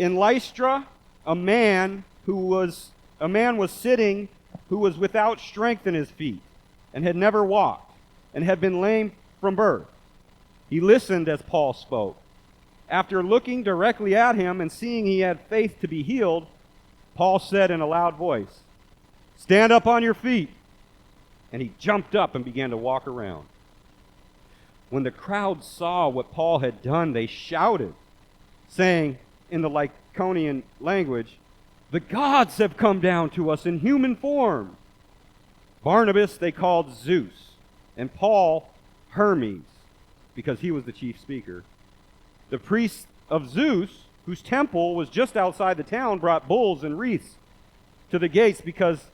In Lystra, a man was sitting who was without strength in his feet and had never walked and had been lame from birth. He listened as Paul spoke. After looking directly at him and seeing he had faith to be healed, Paul said in a loud voice, "Stand up on your feet." And he jumped up and began to walk around. When the crowd saw what Paul had done, they shouted, saying in the Lycaonian language, "The gods have come down to us in human form." Barnabas they called Zeus, and Paul Hermes, because he was the chief speaker. The priests of Zeus, whose temple was just outside the town, brought bulls and wreaths to the gates because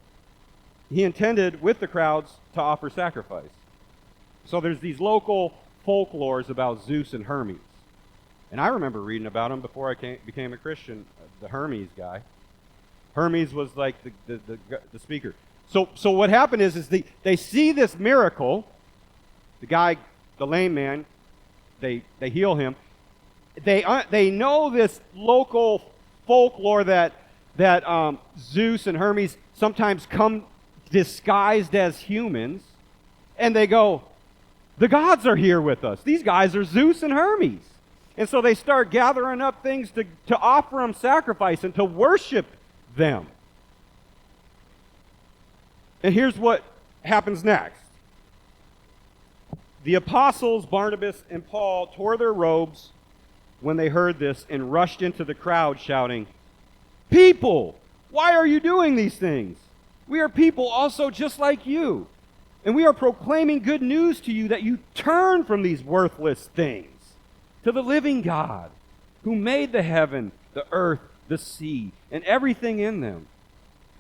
he intended with the crowds to offer sacrifice. So there's these local folklores about Zeus and Hermes. And I remember reading about him before I became a Christian, the Hermes guy. Hermes was like the speaker. So what happened is they see this miracle. The guy, the lame man, they heal him. They know this local folklore that Zeus and Hermes sometimes come disguised as humans, and they go, "The gods are here with us. These guys are Zeus and Hermes." And so they start gathering up things to offer them sacrifice and to worship them. And here's what happens next. The apostles, Barnabas and Paul, tore their robes when they heard this and rushed into the crowd shouting, "People, why are you doing these things? We are people also just like you. And we are proclaiming good news to you that you turn from these worthless things to the living God, who made the heaven, the earth, the sea, and everything in them.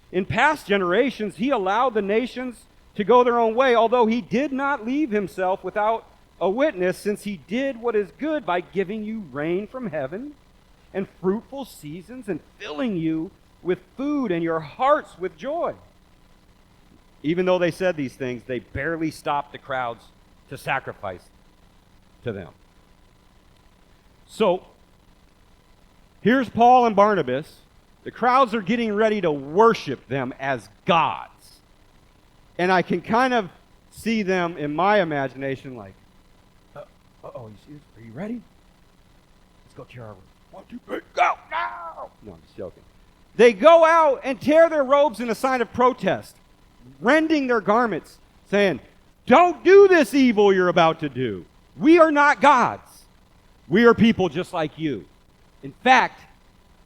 In past generations, he allowed the nations to go their own way, although he did not leave himself without a witness, since he did what is good by giving you rain from heaven and fruitful seasons and filling you with food and your hearts with joy." Even though they said these things, they barely stopped the crowds to sacrifice to them. So, here's Paul and Barnabas. The crowds are getting ready to worship them as gods. And I can kind of see them in my imagination like, "Uh-oh, you see this? Are you ready? Let's go tear our robe. 1, 2, 3, go! No! No, I'm just joking. They go out and tear their robes in a sign of protest, rending their garments, saying, "Don't do this evil you're about to do. We are not gods. We are people just like you. In fact,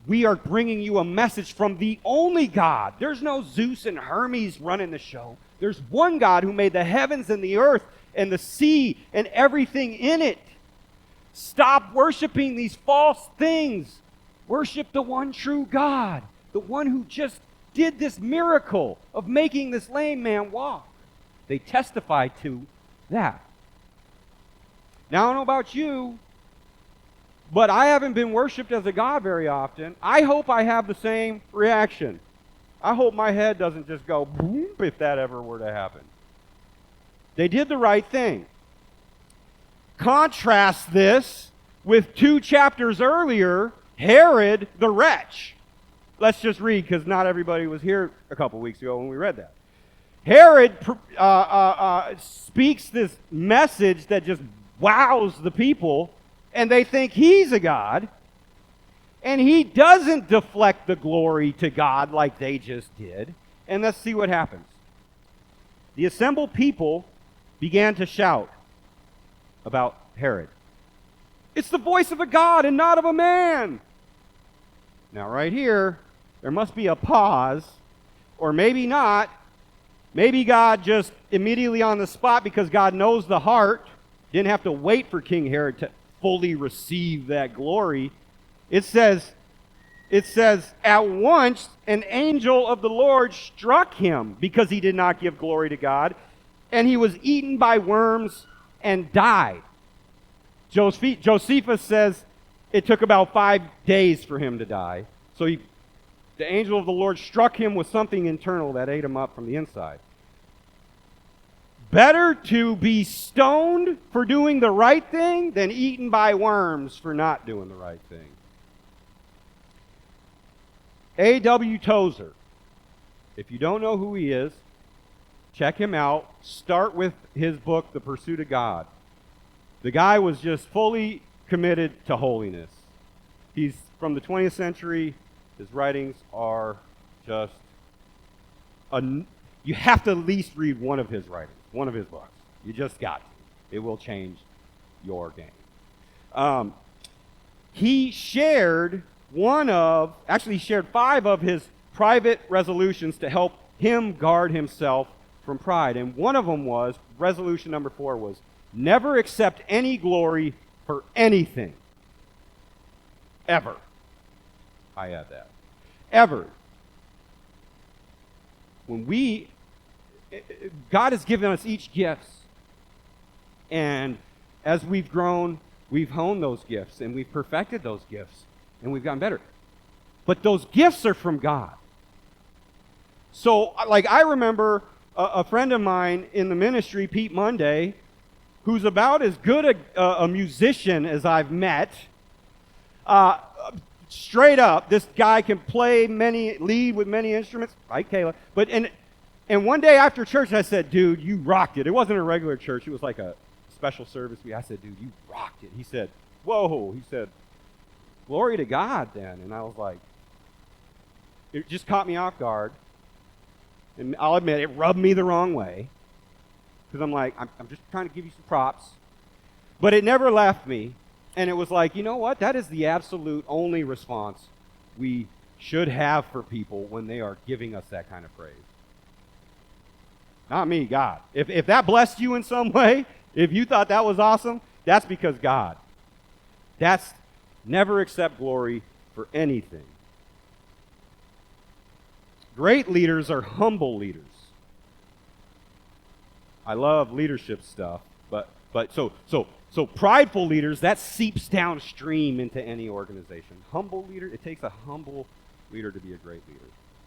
we are bringing you a message from the only God." There's no Zeus and Hermes running the show. There's one God who made the heavens and the earth and the sea and everything in it. Stop worshiping these false things. Worship the one true God, the one who just did this miracle of making this lame man walk. They testify to that. Now, I don't know about you, but I haven't been worshipped as a god very often. I hope I have the same reaction. I hope my head doesn't just go boom if that ever were to happen. They did the right thing. Contrast this with 2 chapters earlier, Herod the wretch. Let's just read, because not everybody was here a couple weeks ago when we read that. Herod speaks this message that just wows the people, and they think he's a god, and he doesn't deflect the glory to God like they just did. And let's see what happens. The assembled people began to shout about Herod. "It's the voice of a god and not of a man." Now right here, there must be a pause, or maybe not. Maybe God just immediately on the spot, because God knows the heart, didn't have to wait for King Herod to fully receive that glory. It says, "At once an angel of the Lord struck him because he did not give glory to God, and he was eaten by worms and died." Josephus says it took about 5 days for him to die. So the angel of the Lord struck him with something internal that ate him up from the inside. Better to be stoned for doing the right thing than eaten by worms for not doing the right thing. A.W. Tozer. If you don't know who he is, check him out. Start with his book, The Pursuit of God. The guy was just fully committed to holiness. He's from the 20th century. His writings are just you have to at least read one of his writings, one of his books. You just got to. It will change your game. He shared he shared 5 of his private resolutions to help him guard himself from pride. And one of them was, resolution number 4 was, never accept any glory for anything. Ever. I add that. Ever. God has given us each gifts. And as we've grown, we've honed those gifts and we've perfected those gifts and we've gotten better. But those gifts are from God. So, like, I remember a friend of mine in the ministry, Pete Monday, who's about as good a musician as I've met. Straight up, this guy can lead with many instruments, like Kayla. And one day after church, I said, dude, you rocked it. It wasn't a regular church. It was like a special service. I said, dude, you rocked it. He said, whoa. He said, glory to God then. And I was like, it just caught me off guard. And I'll admit, it rubbed me the wrong way. Because I'm like, I'm just trying to give you some props. But it never left me. And it was like, you know what? That is the absolute only response we should have for people when they are giving us that kind of praise. Not me, God. If that blessed you in some way, if you thought that was awesome, that's because God. That's never accept glory for anything. Great leaders are humble leaders. I love leadership stuff, but so prideful leaders, that seeps downstream into any organization. Humble leader, it takes a humble leader to be a great leader.